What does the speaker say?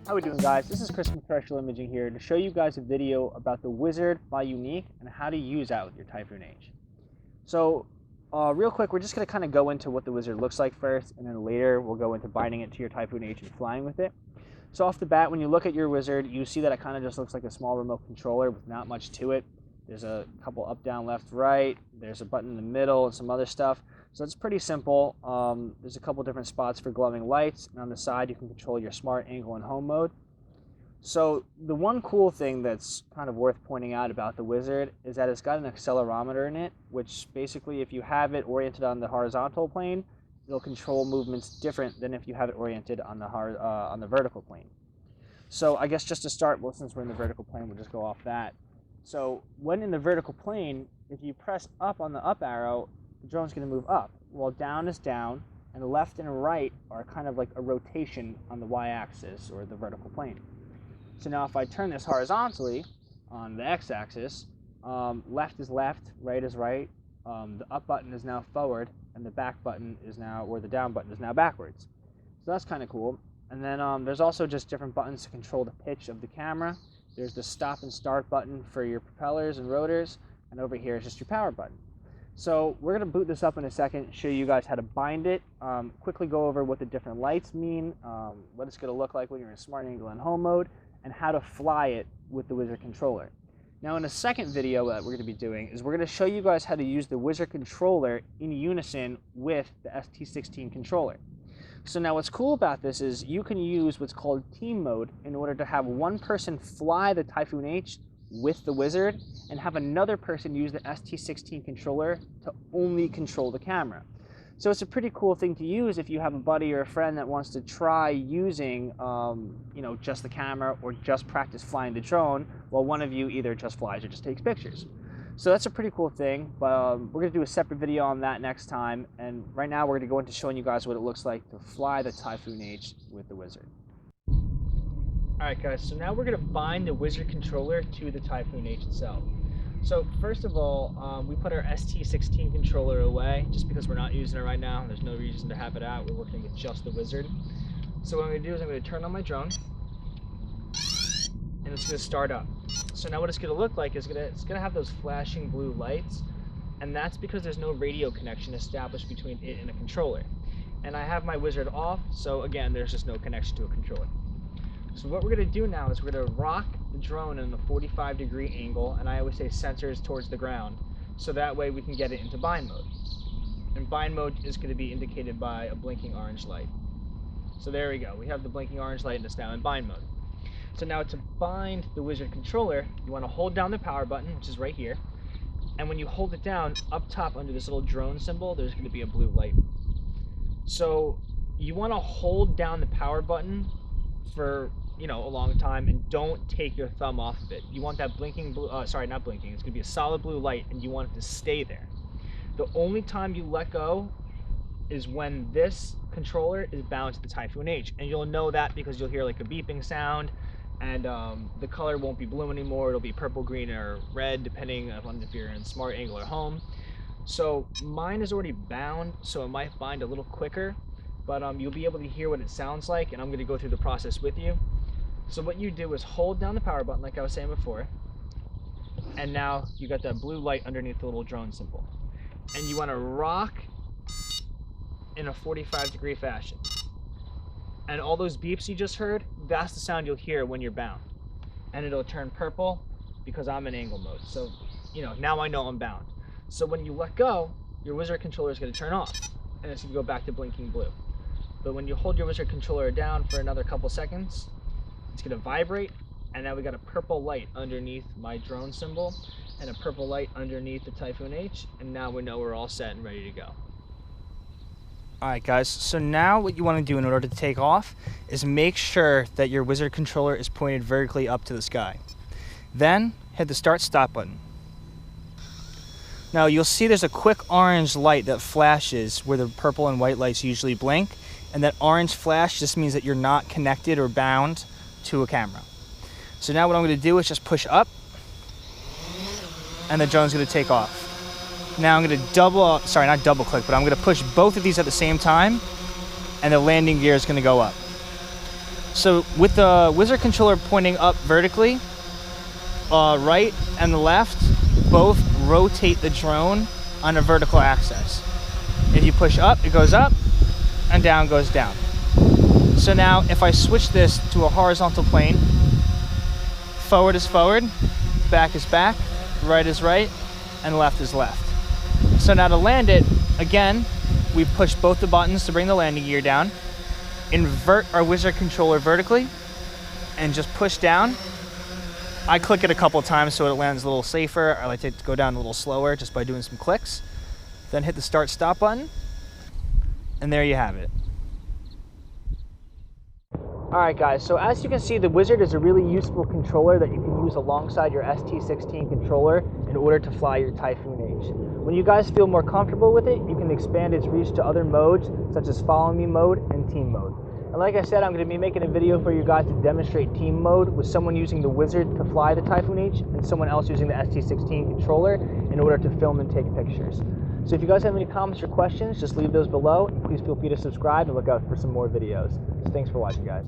How we doing, guys? This is Chris from Terrestrial Imaging here to show you guys a video about the Wizard by Unique and how to use that with your Typhoon H. So real quick, we're just going to kind of go into what the Wizard looks like first, and then later we'll go into binding it to your Typhoon H and flying with it. So off the bat, when you look at your Wizard, you see that it kind of just looks like a small remote controller with not much to it. There's a couple up, down, left, right. There's a button in the middle and some other stuff. So it's pretty simple. There's a couple different spots for glowing lights, and on the side you can control your smart, angle, and home mode. So the one cool thing that's kind of worth pointing out about the Wizard is that it's got an accelerometer in it, which basically if you have it oriented on the horizontal plane, it'll control movements different than if you have it oriented on the vertical plane. So I guess just to start, well, since we're in the vertical plane, we'll just go off that. So when in the vertical plane, if you press up on the up arrow, the drone's going to move up, while down is down, and left and right are kind of like a rotation on the y-axis or the vertical plane. So now if I turn this horizontally on the x-axis, left is left, right is right, the up button is now forward, and the back button is now, or the down button is now backwards. So that's kind of cool. And then there's also just different buttons to control the pitch of the camera. There's the stop and start button for your propellers and rotors, and over here is just your power button. So we're going to boot this up in a second, show you guys how to bind it, quickly go over what the different lights mean, what it's going to look like when you're in smart angle and home mode, and how to fly it with the Wizard controller. Now in the second video that we're going to be doing is we're going to show you guys how to use the Wizard controller in unison with the ST16 controller. So now what's cool about this is you can use what's called team mode in order to have one person fly the Typhoon H with the Wizard and have another person use the ST16 controller to only control the camera. So it's a pretty cool thing to use if you have a buddy or a friend that wants to try using just the camera or just practice flying the drone while one of you either just flies or just takes pictures. So that's a pretty cool thing, but we're going to do a separate video on that next time, and right now we're going to go into showing you guys what it looks like to fly the Typhoon H with the Wizard. Alright guys, so now we're going to bind the Wizard controller to the Typhoon H itself. So first of all, we put our ST16 controller away just because we're not using it right now. There's no reason to have it out. We're working with just the Wizard. So what I'm going to do is I'm going to turn on my drone, and it's going to start up. So now what it's going to look like is it's going to have those flashing blue lights, and that's because there's no radio connection established between it and a controller. And I have my Wizard off, so again, there's just no connection to a controller. So what we're going to do now is we're going to rock the drone in a 45-degree angle, and I always say sensors towards the ground, so that way we can get it into bind mode. And bind mode is going to be indicated by a blinking orange light. So there we go, we have the blinking orange light and it's now in bind mode. So now to bind the Wizard controller, you want to hold down the power button, which is right here, and when you hold it down, up top under this little drone symbol, there's going to be a blue light. So you want to hold down the power button for a long time, and don't take your thumb off of it. You want that blinking blue, sorry, not blinking, it's going to be a solid blue light, and you want it to stay there. The only time you let go is when this controller is bound to the Typhoon H, and you'll know that because you'll hear like a beeping sound, and the color won't be blue anymore. It'll be purple, green, or red depending on if you're in smart angle or home. So mine is already bound, so it might bind a little quicker, but you'll be able to hear what it sounds like, and I'm going to go through the process with you. So what you do is hold down the power button like I was saying before, and now you got that blue light underneath the little drone symbol, and you want to rock in a 45-degree fashion. And all those beeps you just heard, that's the sound you'll hear when you're bound. And it'll turn purple because I'm in angle mode. So, now I know I'm bound. So when you let go, your Wizard controller is going to turn off, and it's going to go back to blinking blue. But when you hold your Wizard controller down for another couple seconds, it's going to vibrate, and now we got a purple light underneath my drone symbol, and a purple light underneath the Typhoon H, and now we know we're all set and ready to go. Alright guys, so now what you want to do in order to take off is make sure that your Wizard controller is pointed vertically up to the sky. Then hit the start stop button. Now you'll see there's a quick orange light that flashes where the purple and white lights usually blink, and that orange flash just means that you're not connected or bound to a camera. So now what I'm going to do is just push up, and the drone's going to take off. Now I'm going to not double click, but I'm going to push both of these at the same time, and the landing gear is going to go up. So with the Wizard controller pointing up vertically, right and the left both rotate the drone on a vertical axis. If you push up, it goes up, and down goes down. So now if I switch this to a horizontal plane, forward is forward, back is back, right is right, and left is left. So now to land it, again, we push both the buttons to bring the landing gear down, invert our Wizard controller vertically, and just push down. I click it a couple times so it lands a little safer. I like to go down a little slower just by doing some clicks. Then hit the start stop button, and there you have it. Alright guys, so as you can see, the Wizard is a really useful controller that you can use alongside your ST16 controller in order to fly your Typhoon H. When you guys feel more comfortable with it, you can expand its reach to other modes such as Follow Me mode and Team mode. And like I said, I'm going to be making a video for you guys to demonstrate Team mode with someone using the Wizard to fly the Typhoon H and someone else using the ST16 controller in order to film and take pictures. So if you guys have any comments or questions, just leave those below. And please feel free to subscribe and look out for some more videos. So thanks for watching, guys.